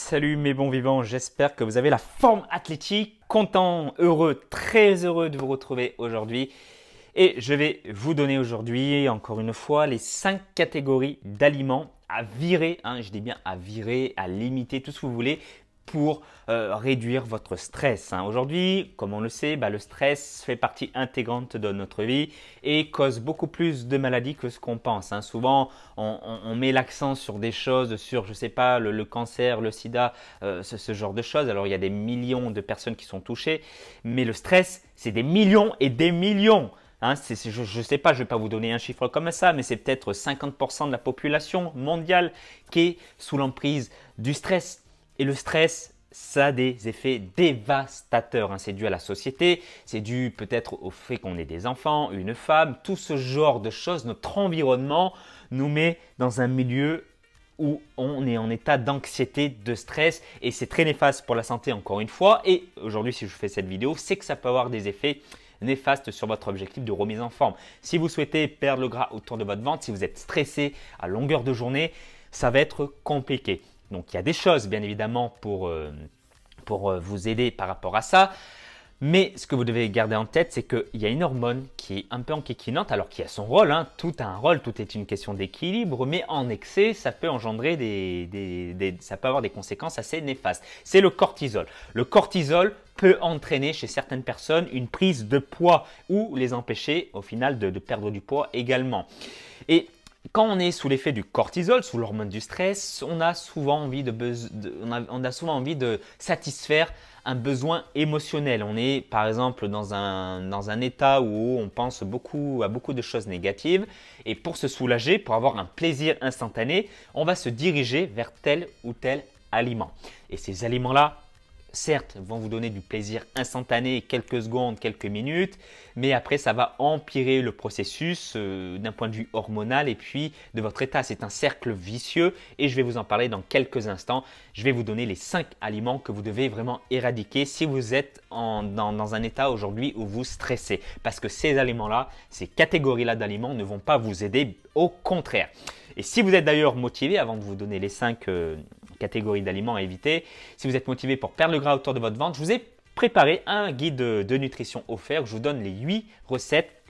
Salut mes bons vivants, j'espère que vous avez la forme athlétique. Content, heureux, très heureux de vous retrouver aujourd'hui. Et je vais vous donner aujourd'hui, encore une fois, les 5 catégories d'aliments à virer. Je dis bien à virer, à limiter, tout ce que vous voulez pour réduire votre stress. Aujourd'hui, comme on le sait, le stress fait partie intégrante de notre vie et cause beaucoup plus de maladies que ce qu'on pense. Souvent, on met l'accent sur des choses, sur, je ne sais pas, le cancer, le sida, ce genre de choses. Alors, il y a des millions de personnes qui sont touchées, mais le stress, c'est des millions et des millions. Je ne sais pas, je ne vais pas vous donner un chiffre comme ça, mais c'est peut-être 50% de la population mondiale qui est sous l'emprise du stress. Et le stress, ça a des effets dévastateurs. C'est dû à la société, c'est dû peut-être au fait qu'on ait des enfants, une femme, tout ce genre de choses. Notre environnement nous met dans un milieu où on est en état d'anxiété, de stress et c'est très néfaste pour la santé encore une fois. Et aujourd'hui, si je fais cette vidéo, c'est que ça peut avoir des effets néfastes sur votre objectif de remise en forme. Si vous souhaitez perdre le gras autour de votre ventre, si vous êtes stressé à longueur de journée, ça va être compliqué. Donc, il y a des choses, bien évidemment, pour vous aider par rapport à ça. Mais ce que vous devez garder en tête, c'est qu'il y a une hormone qui est un peu enquiquinante, alors qui a son rôle. Tout a un rôle, tout est une question d'équilibre. Mais en excès, ça peut engendrer ça peut avoir des conséquences assez néfastes. C'est le cortisol. Le cortisol peut entraîner chez certaines personnes une prise de poids ou les empêcher au final de perdre du poids également. Et quand on est sous l'effet du cortisol, sous l'hormone du stress, on a souvent envie de satisfaire un besoin émotionnel. On est par exemple dans un état où on pense à beaucoup de choses négatives et pour se soulager, pour avoir un plaisir instantané, on va se diriger vers tel ou tel aliment. Et ces aliments-là, certes, vont vous donner du plaisir instantané, quelques secondes, quelques minutes, mais après, ça va empirer le processus d'un point de vue hormonal et puis de votre état. C'est un cercle vicieux et je vais vous en parler dans quelques instants. Je vais vous donner les 5 aliments que vous devez vraiment éradiquer si vous êtes dans un état aujourd'hui où vous stressez. Parce que ces aliments-là, ces catégories-là d'aliments ne vont pas vous aider, au contraire. Et si vous êtes d'ailleurs motivé, avant de vous donner les 5 catégories d'aliments à éviter, si vous êtes motivé pour perdre le gras autour de votre ventre, je vous ai préparé un guide de nutrition offert où je vous donne les 8 recettes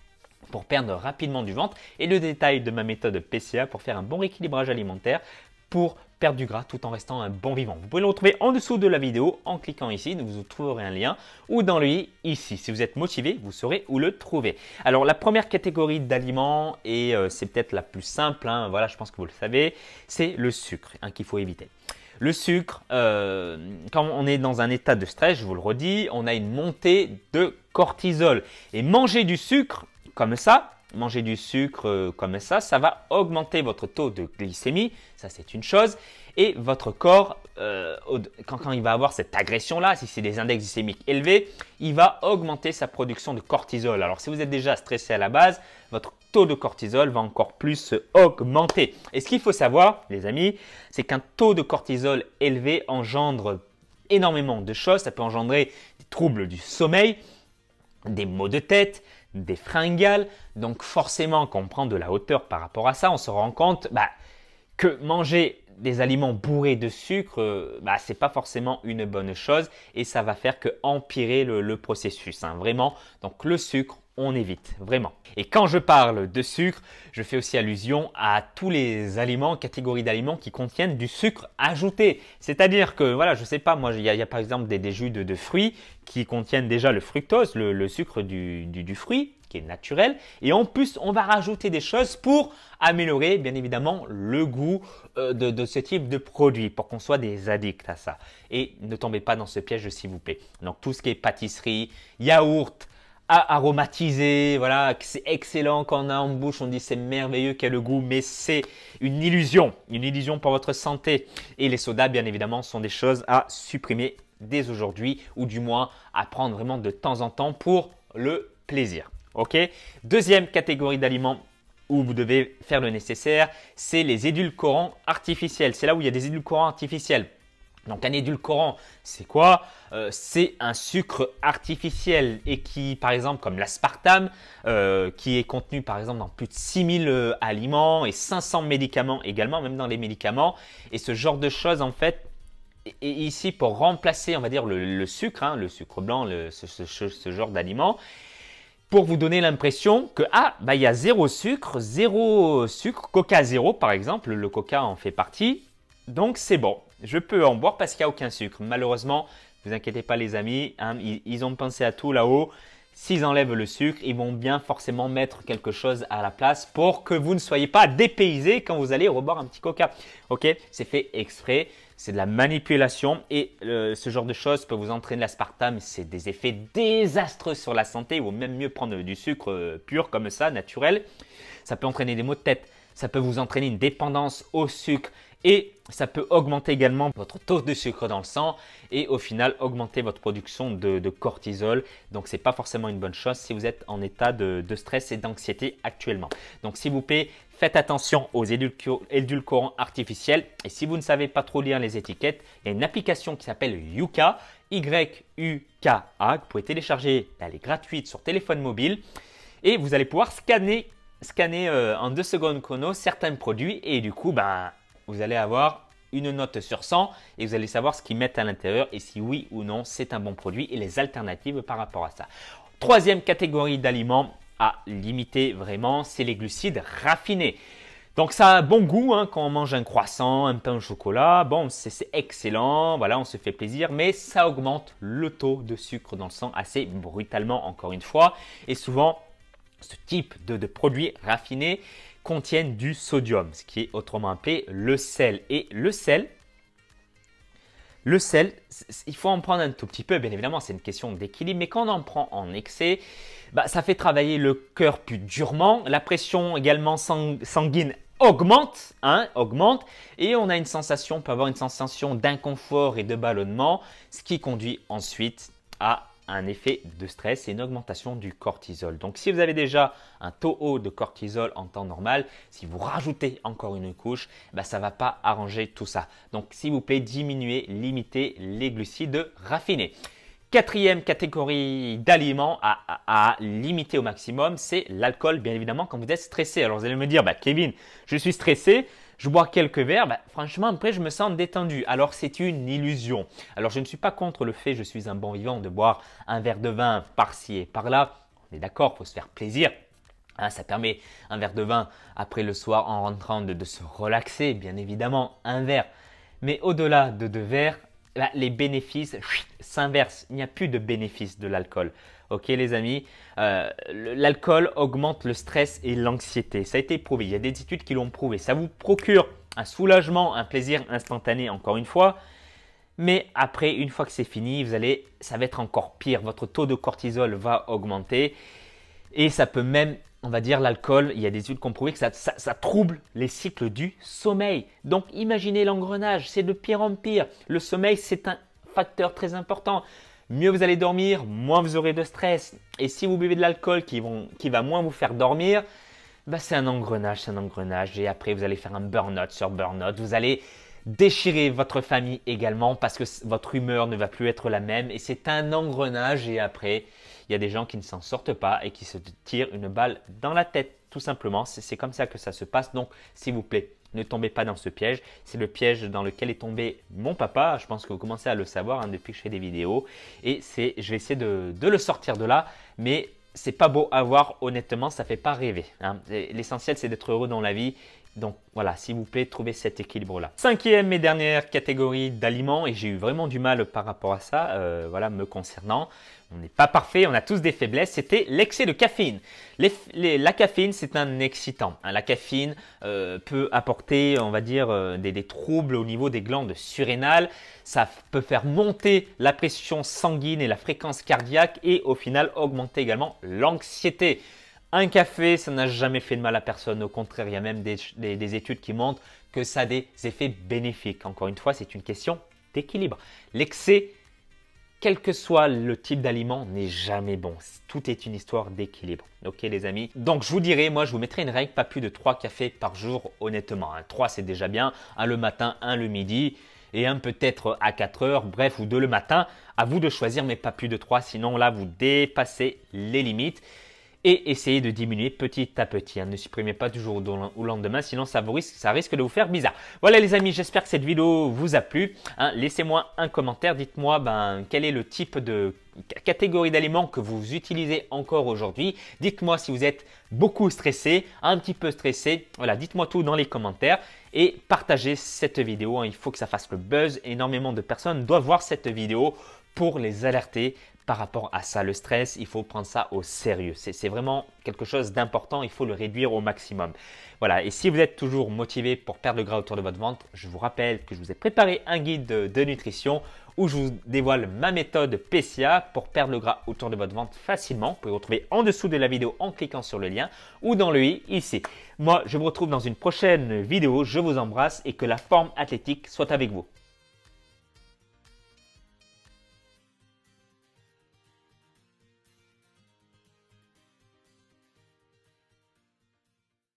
pour perdre rapidement du ventre et le détail de ma méthode PCA pour faire un bon rééquilibrage alimentaire pour perdre du gras tout en restant un bon vivant. Vous pouvez le retrouver en dessous de la vidéo en cliquant ici, vous trouverez un lien ou dans le i ici. Si vous êtes motivé, vous saurez où le trouver. Alors la première catégorie d'aliments, et c'est peut-être la plus simple, voilà, je pense que vous le savez, c'est le sucre qu'il faut éviter. Le sucre, quand on est dans un état de stress, je vous le redis, on a une montée de cortisol. Et manger du sucre comme ça, ça va augmenter votre taux de glycémie, ça c'est une chose. Et votre corps, quand il va avoir cette agression-là, si c'est des index glycémiques élevés, il va augmenter sa production de cortisol. Alors si vous êtes déjà stressé à la base, votre taux de cortisol va encore plus augmenter. Et ce qu'il faut savoir, les amis, c'est qu'un taux de cortisol élevé engendre énormément de choses. Ça peut engendrer des troubles du sommeil, des maux de tête, des fringales. Donc forcément, quand on prend de la hauteur par rapport à ça, on se rend compte que manger des aliments bourrés de sucre, ce n'est pas forcément une bonne chose et ça va faire que empirer le processus. Vraiment, donc le sucre, on évite vraiment. Et quand je parle de sucre, je fais aussi allusion à tous les aliments, catégories d'aliments qui contiennent du sucre ajouté. C'est-à-dire que, voilà, je ne sais pas, moi, il y a par exemple des jus de fruits qui contiennent déjà le fructose, le sucre du fruit, qui est naturel. Et en plus, on va rajouter des choses pour améliorer, bien évidemment, le goût de ce type de produit pour qu'on soit des addicts à ça. Et ne tombez pas dans ce piège, s'il vous plaît. Donc, tout ce qui est pâtisserie, yaourt, aromatisé, voilà, c'est excellent quand on a en bouche, on dit c'est merveilleux, quel goût, mais c'est une illusion pour votre santé. Et les sodas, bien évidemment, sont des choses à supprimer dès aujourd'hui ou du moins à prendre vraiment de temps en temps pour le plaisir. Ok. Deuxième catégorie d'aliments où vous devez faire le nécessaire, c'est les édulcorants artificiels. C'est là où il y a des édulcorants artificiels. Donc un édulcorant, c'est quoi? C'est un sucre artificiel et qui, par exemple, comme l'aspartame, qui est contenu par exemple dans plus de 6000 aliments et 500 médicaments également, même dans les médicaments. Et ce genre de choses, en fait, est ici pour remplacer, on va dire, le sucre, hein, le sucre blanc, ce genre d'aliment, pour vous donner l'impression que il y a zéro sucre, Coca zéro par exemple, le Coca en fait partie, donc c'est bon, je peux en boire parce qu'il n'y a aucun sucre. Malheureusement, ne vous inquiétez pas les amis, hein, ils ont pensé à tout là-haut. S'ils enlèvent le sucre, ils vont bien forcément mettre quelque chose à la place pour que vous ne soyez pas dépaysé quand vous allez reboire un petit Coca. Ok, c'est fait exprès, c'est de la manipulation et ce genre de choses peut vous entraîner l'aspartame. C'est des effets désastreux sur la santé. Il vaut même mieux prendre du sucre pur comme ça, naturel. Ça peut entraîner des maux de tête, ça peut vous entraîner une dépendance au sucre. Et ça peut augmenter également votre taux de sucre dans le sang et au final augmenter votre production de cortisol. Donc, ce n'est pas forcément une bonne chose si vous êtes en état de stress et d'anxiété actuellement. Donc, s'il vous plaît, faites attention aux édulcorants artificiels. Et si vous ne savez pas trop lire les étiquettes, il y a une application qui s'appelle Yuka, Y-U-K-A, que vous pouvez télécharger. Elle est gratuite sur téléphone mobile et vous allez pouvoir scanner en 2 secondes chrono certains produits et du coup, vous allez avoir une note sur 100 et vous allez savoir ce qu'ils mettent à l'intérieur et si oui ou non c'est un bon produit et les alternatives par rapport à ça. Troisième catégorie d'aliments à limiter vraiment, c'est les glucides raffinés. Donc ça a un bon goût hein, quand on mange un croissant, un pain au chocolat. Bon, c'est excellent, voilà, on se fait plaisir, mais ça augmente le taux de sucre dans le sang assez brutalement encore une fois. Et souvent, ce type de produits raffinés contiennent du sodium, ce qui est autrement appelé le sel. Et le sel, il faut en prendre un tout petit peu, bien évidemment, c'est une question d'équilibre, mais quand on en prend en excès, ça fait travailler le cœur plus durement, la pression également sanguine augmente, et on peut avoir une sensation d'inconfort et de ballonnement, ce qui conduit ensuite à un effet de stress et une augmentation du cortisol. Donc, si vous avez déjà un taux haut de cortisol en temps normal, si vous rajoutez encore une couche, ça ne va pas arranger tout ça. Donc, s'il vous plaît, limitez les glucides raffinés. Quatrième catégorie d'aliments à limiter au maximum, c'est l'alcool, bien évidemment, quand vous êtes stressé. Alors, vous allez me dire, Kevin, je suis stressé. Je bois quelques verres, franchement, après, je me sens détendu. Alors, c'est une illusion. Alors, je ne suis pas contre le fait, je suis un bon vivant, de boire un verre de vin par-ci et par-là. On est d'accord, il faut se faire plaisir. Hein, ça permet un verre de vin après le soir en rentrant de se relaxer, bien évidemment, un verre. Mais au-delà de 2 verres, les bénéfices s'inversent. Il n'y a plus de bénéfices de l'alcool. Ok les amis, l'alcool augmente le stress et l'anxiété. Ça a été prouvé, il y a des études qui l'ont prouvé. Ça vous procure un soulagement, un plaisir instantané encore une fois. Mais après, une fois que c'est fini, ça va être encore pire. Votre taux de cortisol va augmenter et ça peut même, on va dire l'alcool, il y a des études qui ont prouvé que ça trouble les cycles du sommeil. Donc imaginez l'engrenage, c'est de pire en pire. Le sommeil, c'est un facteur très important. Mieux vous allez dormir, moins vous aurez de stress. Et si vous buvez de l'alcool qui va moins vous faire dormir, c'est un engrenage. Et après, vous allez faire un burn-out sur burn-out. Vous allez déchirer votre famille également parce que votre humeur ne va plus être la même. Et c'est un engrenage. Et après, il y a des gens qui ne s'en sortent pas et qui se tirent une balle dans la tête. Tout simplement, c'est comme ça que ça se passe. Donc, s'il vous plaît, ne tombez pas dans ce piège. C'est le piège dans lequel est tombé mon papa. Je pense que vous commencez à le savoir depuis que je fais des vidéos. Et je vais essayer de le sortir de là. Mais c'est pas beau à voir, honnêtement, ça ne fait pas rêver. Hein. L'essentiel, c'est d'être heureux dans la vie. Donc voilà, s'il vous plaît, trouvez cet équilibre-là. Cinquième et dernière catégorie d'aliments, et j'ai eu vraiment du mal par rapport à ça, me concernant. On n'est pas parfait, on a tous des faiblesses, c'était l'excès de caféine. La caféine, c'est un excitant. Hein. La caféine peut apporter, on va dire, des troubles au niveau des glandes surrénales. Ça peut faire monter la pression sanguine et la fréquence cardiaque et au final augmenter également l'anxiété. Un café, ça n'a jamais fait de mal à personne. Au contraire, il y a même des études qui montrent que ça a des effets bénéfiques. Encore une fois, c'est une question d'équilibre. L'excès, quel que soit le type d'aliment, n'est jamais bon. Tout est une histoire d'équilibre. Ok les amis? Donc je vous dirais, moi je vous mettrai une règle, pas plus de 3 cafés par jour honnêtement. 3 c'est déjà bien, un le matin, un le midi et un peut-être à 4 heures, bref, ou 2 le matin. À vous de choisir, mais pas plus de 3, sinon là vous dépassez les limites. et essayez de diminuer petit à petit. Ne supprimez pas du jour au lendemain, sinon ça risque de vous faire bizarre. Voilà les amis, j'espère que cette vidéo vous a plu. Laissez-moi un commentaire, dites-moi quel est le type de catégorie d'aliments que vous utilisez encore aujourd'hui. Dites-moi si vous êtes beaucoup stressé, un petit peu stressé. Voilà, dites-moi tout dans les commentaires et partagez cette vidéo. Il faut que ça fasse le buzz. Énormément de personnes doivent voir cette vidéo pour les alerter par rapport à ça. Le stress, il faut prendre ça au sérieux. C'est vraiment quelque chose d'important. Il faut le réduire au maximum. Voilà. Et si vous êtes toujours motivé pour perdre le gras autour de votre ventre, je vous rappelle que je vous ai préparé un guide de nutrition où je vous dévoile ma méthode PCA pour perdre le gras autour de votre ventre facilement. Vous pouvez le retrouver en dessous de la vidéo en cliquant sur le lien ou dans le i ici. Moi, je vous retrouve dans une prochaine vidéo. Je vous embrasse et que la forme athlétique soit avec vous.